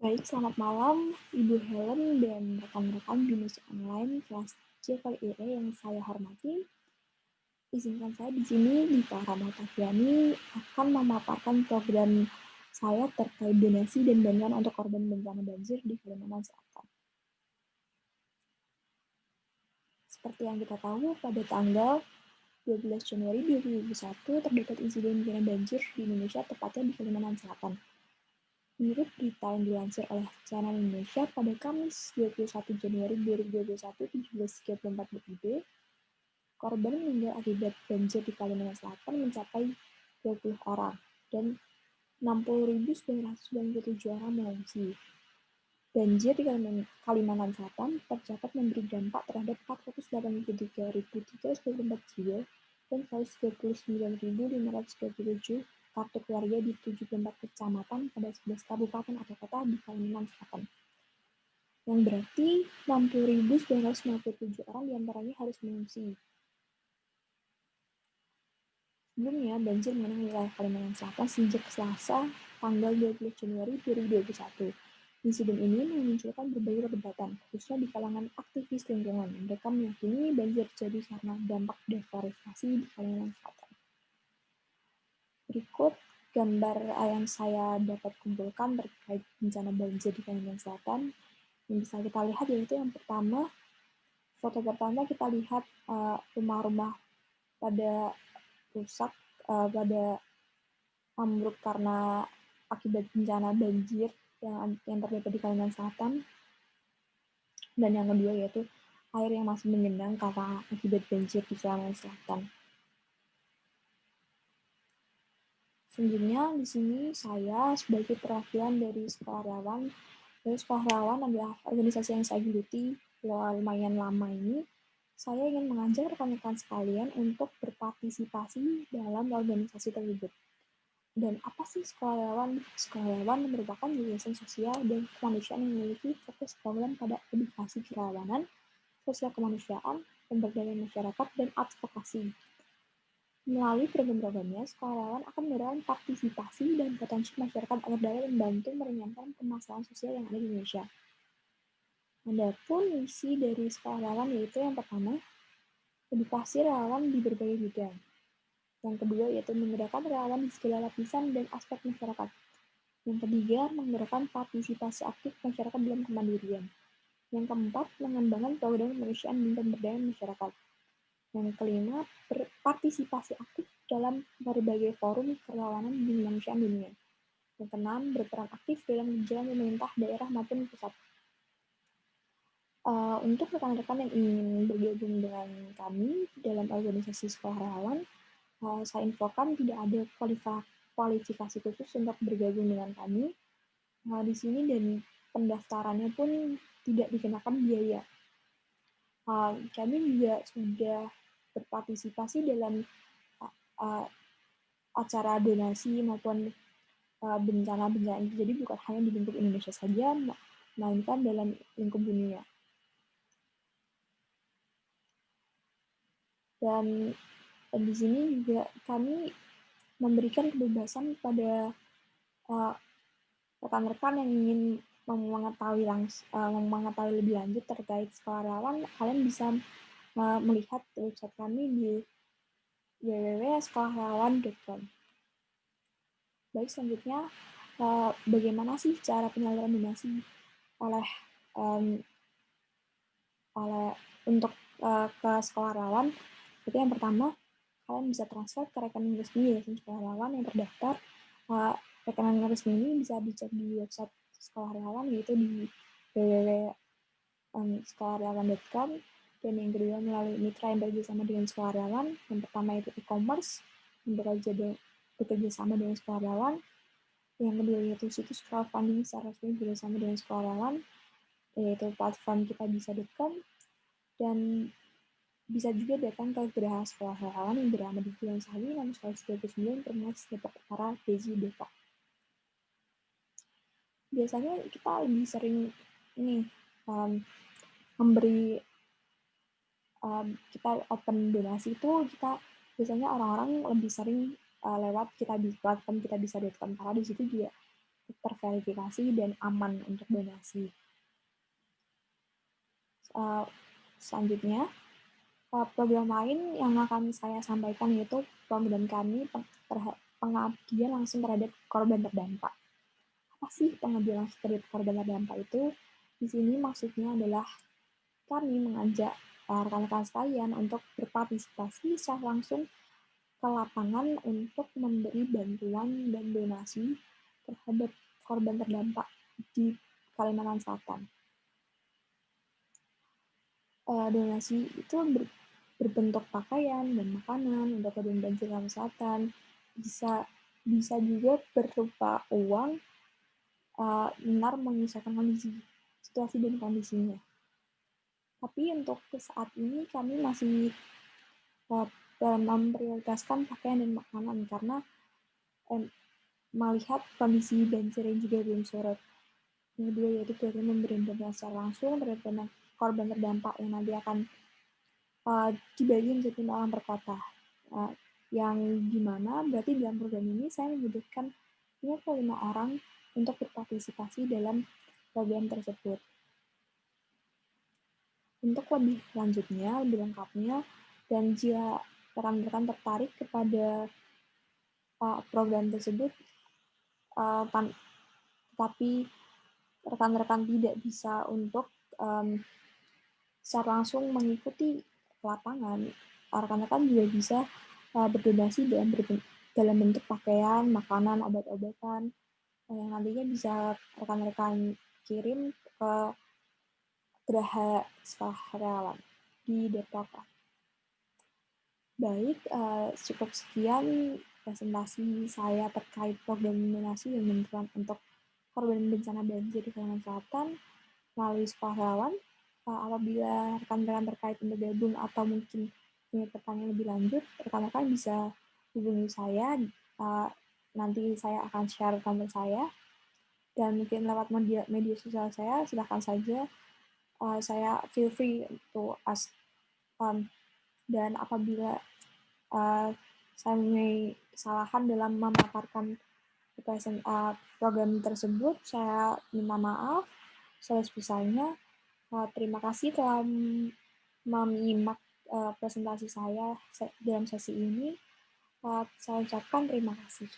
Baik, selamat malam Ibu Helen dan rekan-rekan Binus Online kelas C kali ini yang saya hormati. Izinkan saya di sini Dita Ramatafiani akan memaparkan program saya terkait donasi dan bantuan untuk korban bencana banjir di Kalimantan Selatan. Seperti yang kita tahu, pada tanggal 12 Januari 2021 terdapat insiden bencana banjir di Indonesia, tepatnya di Kalimantan Selatan. Menurut berita yang dilansir oleh Channel Indonesia pada Kamis 21 Januari 2021 17.34 WIB, korban meninggal akibat banjir di Kalimantan Selatan mencapai 20 orang dan 60.997 orang mengungsi. Banjir di Kalimantan Selatan tercatat memberi dampak terhadap 483.324 jiwa dan 139.537 kartu keluarga di 74 kecamatan pada 11 kabupaten atau kota di Kalimantan Selatan. Yang berarti 60.957 orang diantaranya harus mengungsi. Sebelumnya, banjir mengenai wilayah Kalimantan Selatan sejak Selasa, tanggal 20 Januari 2021. Insiden ini memunculkan berbagai perdebatan, khususnya di kalangan aktivis lingkungan. Mereka meyakini banjir terjadi karena dampak deforestasi di Kalimantan Selatan. Berikut gambar yang saya dapat kumpulkan terkait bencana banjir di Kalimantan Selatan. Yang bisa kita lihat yaitu yang pertama, foto pertama kita lihat rumah-rumah pada rusak, pada ambruk karena akibat bencana banjir yang terdapat di Kalimantan Selatan. Dan yang kedua yaitu air yang masih menggenang karena akibat banjir di Kalimantan Selatan. Selanjutnya di sini saya sebagai perwakilan dari Sekolah Relawan. Dari Sekolah Relawan adalah organisasi yang saya geluti lumayan lama ini. Saya ingin mengajak rekan-rekan sekalian untuk berpartisipasi dalam organisasi tersebut. Dan apa sih Sekolah Relawan? Sekolah Relawan merupakan yayasan sosial dan kemanusiaan yang memiliki fokus program pada edukasi kerelawanan, sosial kemanusiaan, pemberdayaan masyarakat, dan advokasi. Melalui program-programnya, Sekolah Relawan akan mendorong partisipasi dan potensi masyarakat agar dapat membantu meringankan permasalahan sosial yang ada di Indonesia. Adapun misi dari Sekolah Relawan yaitu yang pertama, edukasi relawan di berbagai bidang. Yang kedua yaitu menggerakkan relawan di segala lapisan dan aspek masyarakat. Yang ketiga, menggerakkan partisipasi aktif masyarakat dalam kemandirian. Yang keempat, mengembangkan program kemanusiaan dan pemberdayaan masyarakat. Yang kelima, berpartisipasi aktif dalam berbagai forum kerelawanan di kemanusiaan dunia. Yang keenam, berperan aktif dalam jalan pemerintah daerah maupun pusat. Untuk rekan-rekan yang ingin bergabung dengan kami dalam organisasi Sekolah Relawan, saya infokan tidak ada kualifikasi khusus untuk bergabung dengan kami. Di sini dan pendaftarannya pun tidak dikenakan biaya. Kami juga sudah berpartisipasi dalam acara donasi maupun bencana-bencana yang terjadi bukan hanya di lingkup Indonesia saja, melainkan dalam lingkup dunia. Dan di sini juga kami memberikan kebebasan kepada rekan-rekan yang ingin mengetahui lebih lanjut terkait Sekolah Relawan. Kalian bisa melihat website kami di www.sekolahrelawan.com. Baik, selanjutnya bagaimana sih cara penyaluran donasi oleh untuk ke Sekolah Relawan? Itu yang pertama, kalian bisa transfer ke rekening resmi Yayasan Sekolah Relawan yang terdaftar. Rekening resmi ini bisa dicek di website Sekolah Relawan, yaitu di www.sekolahrelawan.com. Dan yang kedua melalui mitra yang bekerjasama dengan Sekolah Relawan. Yang pertama itu e-commerce yang bekerja sama dengan Sekolah Relawan. Yang kedua yaitu situs crowdfunding secara resmi bekerjasama dengan Sekolah Relawan, yaitu platform kitabisa.com. Dan bisa juga datang ke Geraha Sekolah Relawan yang berada di Jalan Sawi nomor 129 Terminal Depok Utara, Bezi, Depok. Biasanya kita lebih sering memberi kita open donasi itu kita biasanya orang-orang lebih sering lewat platform kitabisa.com karena di situ juga terverifikasi dan aman untuk donasi. Selanjutnya, program lain yang akan saya sampaikan yaitu program kami pengabdian langsung terhadap korban terdampak. Apa sih pengabdian langsung terhadap korban terdampak itu? Di sini maksudnya adalah kami mengajak rekan-rekan sekalian untuk berpartisipasi secara langsung ke lapangan untuk memberi bantuan dan donasi terhadap korban terdampak di Kalimantan Selatan. Donasi itu berbentuk pakaian dan makanan untuk korban banjir Kalimantan Selatan. Bisa juga berupa uang, benar menyesuaikan kondisi situasi dan kondisinya. Tapi untuk saat ini kami masih memprioritaskan pakaian dan makanan karena melihat kondisi banjir yang juga belum surut. Yang kedua yaitu program memberi bantuan secara langsung terhadap korban terdampak yang nanti akan dibagi menjadi 5 orang per kota. Yang dimana berarti dalam program ini saya membutuhkan 55 orang untuk berpartisipasi dalam program tersebut. Untuk lebih lanjutnya, lebih lengkapnya, dan jika rekan-rekan tertarik kepada program tersebut, tapi rekan-rekan tidak bisa untuk secara langsung mengikuti lapangan, rekan-rekan juga bisa berdonasi dalam bentuk pakaian, makanan, obat-obatan, yang nantinya bisa rekan-rekan kirim ke Geraha Sukarelawan di Depok. Baik, cukup sekian presentasi saya terkait program donasi dan bantuan untuk korban bencana banjir di Kalimantan Selatan melalui Sukarelawan. Apabila rekan-rekan terkait bergabung atau mungkin punya pertanyaan lebih lanjut, rekan-rekan bisa hubungi saya. Nanti saya akan share konten saya, dan mungkin lewat media sosial saya, silakan saja. Saya feel free to ask. Dan apabila saya mempunyai kesalahan dalam memaparkan program tersebut, saya minta maaf sebesar-besarnya. Terima kasih telah menyimak presentasi saya dalam sesi ini. Saya ucapkan terima kasih.